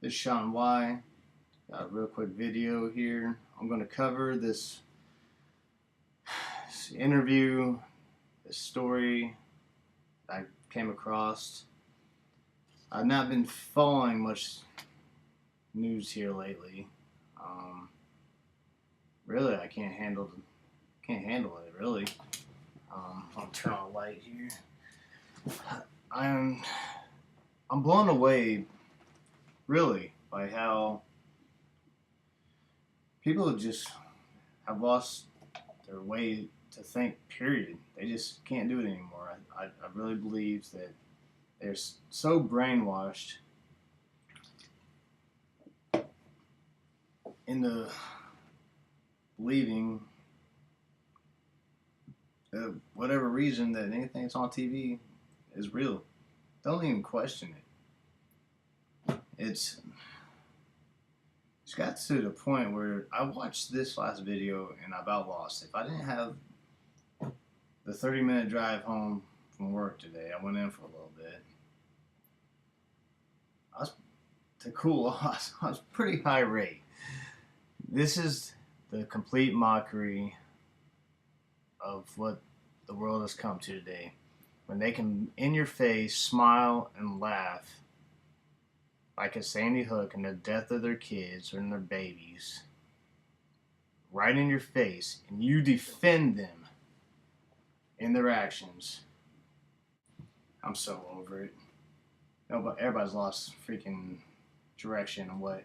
This is Sean Y. Got a real quick video here. I'm going to cover this interview, this story I came across. I've not been following much news here lately. Really, I can't handle it. Really. I'll turn on a light here. I'm blown away, really, by how people just have lost their way to think, period. They just can't do it anymore. I really believe that they're so brainwashed into believing whatever reason that anything that's on TV is real. Don't even question it. It's got to the point where I watched this last video and I about lost. If I didn't have the 30-minute drive home from work today, I went in for a little bit. To cool off, I was pretty irate. This is the complete mockery of what the world has come to today. When they can, in your face, smile and laugh like a Sandy Hook and the death of their kids or their babies, right in your face, and you defend them in their actions. I'm so over it. Everybody's lost freaking direction of what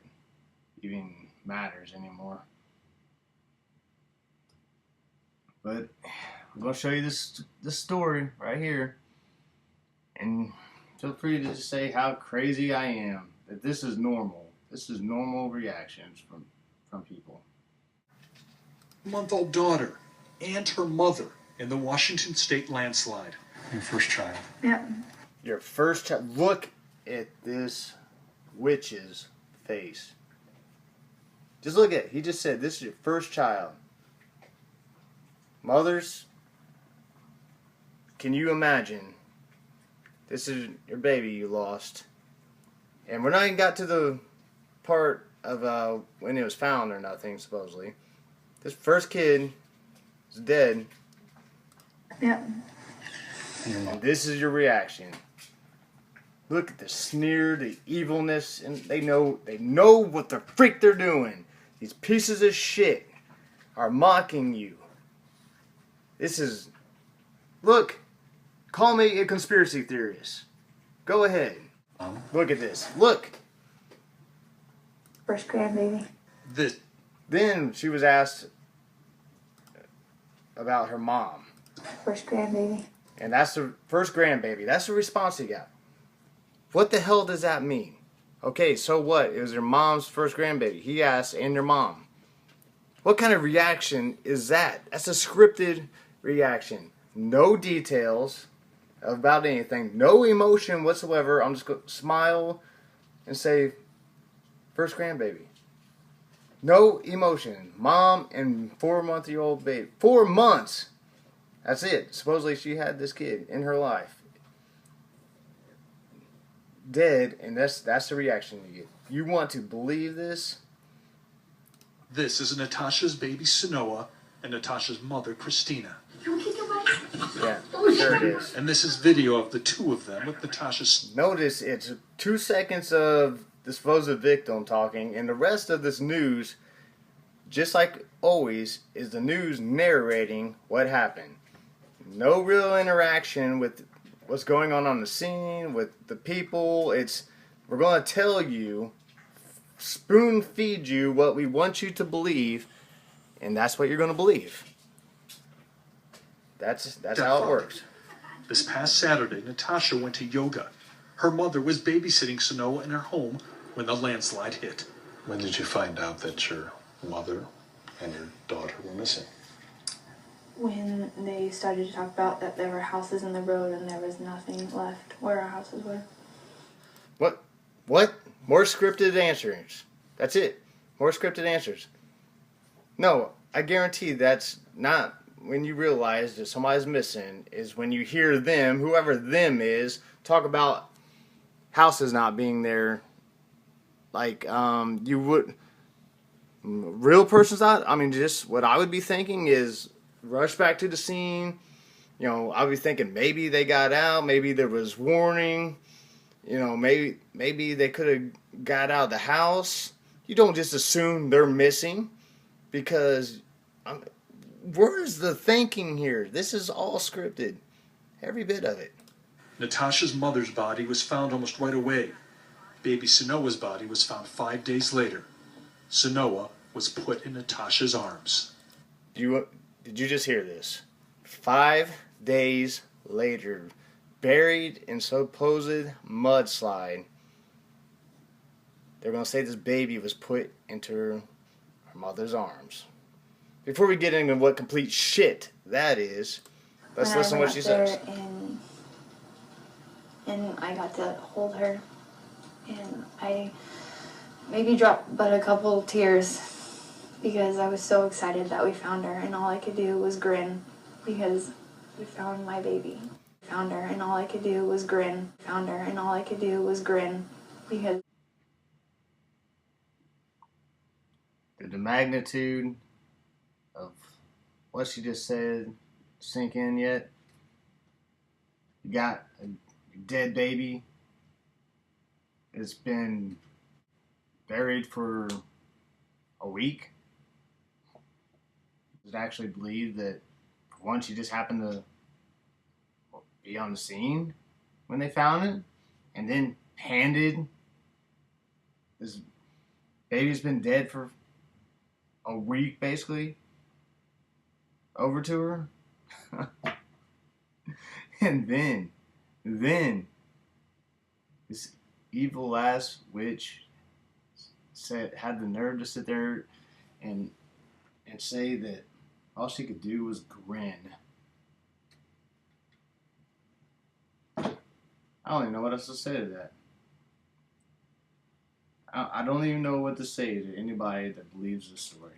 even matters anymore. But I'm going to show you this story right here, and feel free to just say how crazy I am. That this is normal. This is normal reactions from people. Month-old daughter and her mother in the Washington State landslide. Your first child. Yeah. Your first child. Look at this witch's face. Just look at it. He just said this is your first child. Mothers, can you imagine? This is your baby you lost. And we're not even got to the part of when it was found or nothing, supposedly. This first kid is dead. Yeah. And this is your reaction. Look at the sneer, the evilness, and they know what the freak they're doing. These pieces of shit are mocking you. This is, look, call me a conspiracy theorist. Go ahead. Look at this. Look. First grandbaby. Then she was asked about her mom. First grandbaby. And that's the first grandbaby. That's the response he got. What the hell does that mean? Okay, so what? It was your mom's first grandbaby. He asked, and your mom. What kind of reaction is that? That's a scripted reaction. No details about anything. No emotion whatsoever. I'm just going to smile and say, first grandbaby. No emotion. Mom and 4-month-old baby. 4 months. That's it. Supposedly she had this kid in her life. Dead, and that's the reaction you get. You want to believe this? This is Natasha's baby Sanoa and Natasha's mother Christina. Yeah, sure it is. And this is video of the two of them with Natasha's. Notice it's 2 seconds of the supposed victim talking, and the rest of this news, just like always, is the news narrating what happened. No real interaction with what's going on the scene, with the people. We're going to tell you, spoon feed you what we want you to believe, and that's what you're going to believe. That's how it works. This past Saturday, Natasha went to yoga. Her mother was babysitting Sanoa in her home when the landslide hit. When did you find out that your mother and your daughter were missing? When they started to talk about that there were houses in the road and there was nothing left where our houses were. What? More scripted answers. That's it. More scripted answers. No, I guarantee that's not when you realize that somebody's missing, is when you hear them, whoever them is, talk about houses not being there like you would real person's out. I mean, just what I would be thinking is rush back to the scene. You know, I would be thinking maybe they got out, maybe there was warning. You know, maybe they could have got out of the house. You don't just assume they're missing because where's the thinking here? This is all scripted, every bit of it. Natasha's mother's body was found almost right away. Baby Sanoa's body was found 5 days later. Sanoa was put in Natasha's arms. Did you just hear this? 5 days later, buried in supposed mudslide, they're going to say this baby was put into her mother's arms. Before we get into what complete shit that is, let's listen to what she says. And I got to hold her, and I maybe dropped but a couple tears because I was so excited that we found her, and all I could do was grin because we found my baby. Found her, and all I could do was grin. Found her, and all I could do was grin because. Did the magnitude of what she just said sink in yet? You got a dead baby. It's been buried for a week. Is it actually believed that for once she just happened to be on the scene when they found it and then handed this baby's been dead for a week basically over to her? And then this evil ass witch had the nerve to sit there and say that all she could do was grin. I don't even know what else to say to that. I don't even know what to say to anybody that believes this story.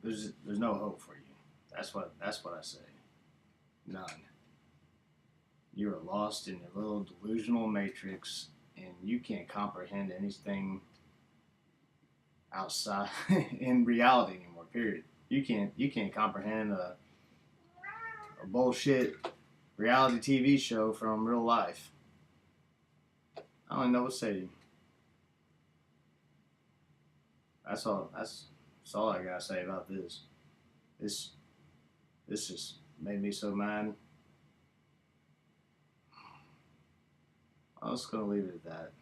There's no hope for you. That's what I say. None. You are lost in your little delusional matrix, and you can't comprehend anything outside in reality anymore. Period. You can't comprehend a bullshit reality TV show from real life. I don't even know what to say to you. That's all I gotta say about this. This just made me so mad. I'm just gonna leave it at that.